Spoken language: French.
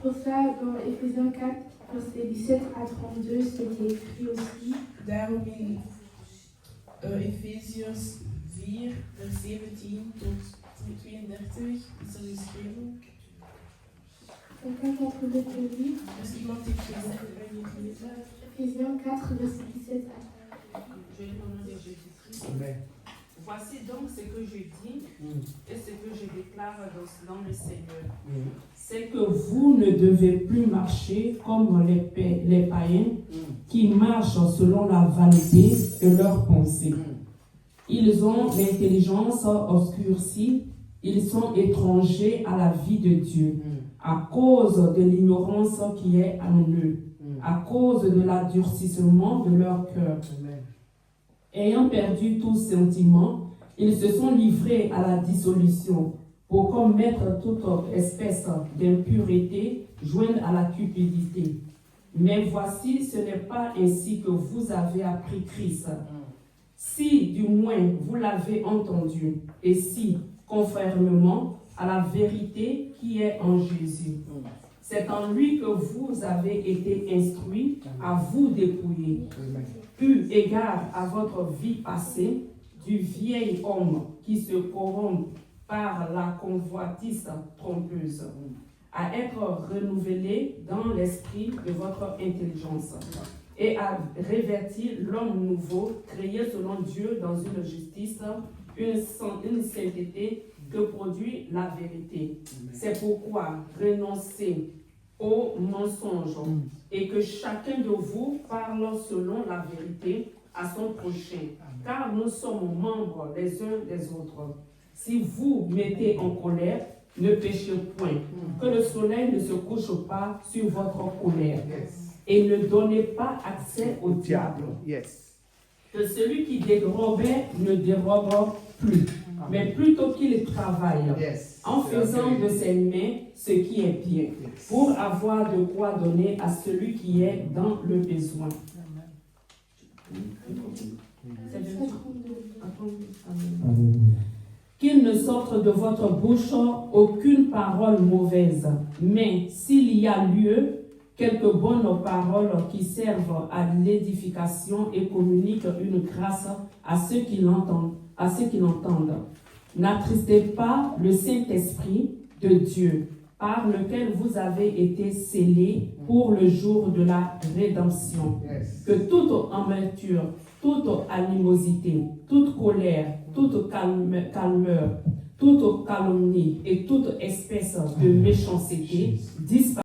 Pour ça, dans Éphésiens 4, versets 17 à 32, c'était écrit aussi. Daarom in Efeziërs 4, vers 17 tot 32 is er geschreven. Quelqu'un qui a trouvé le livre? Als iemand heeft gezegd dat wij niet lezen. Éphésiens 4, verset 17 à 32. Je vais demander à Jésus-Christ. Amen. Voici donc ce que je dis et ce que je déclare dans le Seigneur. C'est que vous ne devez plus marcher comme les païens qui marchent selon la vanité de leurs pensées. Ils ont l'intelligence obscurcie, ils sont étrangers à la vie de Dieu à cause de l'ignorance qui est en eux, à cause de l'adoucissement de leur cœur. Ayant perdu tout sentiment, ils se sont livrés à la dissolution pour commettre toute espèce d'impureté jointe à la cupidité. Mais voici, ce n'est pas ainsi que vous avez appris Christ. Si, du moins, vous l'avez entendu, et si, conformément à la vérité qui est en Jésus, c'est en lui que vous avez été instruits à vous dépouiller, eu égard à votre vie passée, du vieil homme qui se corrompt par la convoitise trompeuse, à être renouvelé dans l'esprit de votre intelligence et à revêtir l'homme nouveau, créé selon Dieu dans une justice, une sainteté que produit la vérité. C'est pourquoi renoncez aux mensonges et que chacun de vous parle selon la vérité à son prochain, car nous sommes membres les uns des autres. Si vous mettez en colère, ne péchez point, que le soleil ne se couche pas sur votre colère, et ne donnez pas accès au diable. Que celui qui dérobait ne dérobe plus, mais plutôt qu'il travaille, en faisant de ses mains ce qui est bien, pour avoir de quoi donner à celui qui est dans le besoin. Qu'il ne sorte de votre bouche aucune parole mauvaise, mais s'il y a lieu, quelques bonnes paroles qui servent à l'édification et communiquent une grâce à ceux qui l'entendent. N'attristez pas le Saint-Esprit de Dieu, par lequel vous avez été scellés pour le jour de la rédemption. Que toute amertume, toute animosité, toute colère, toute calmeur, toute calomnie et toute espèce de méchanceté disparaissent.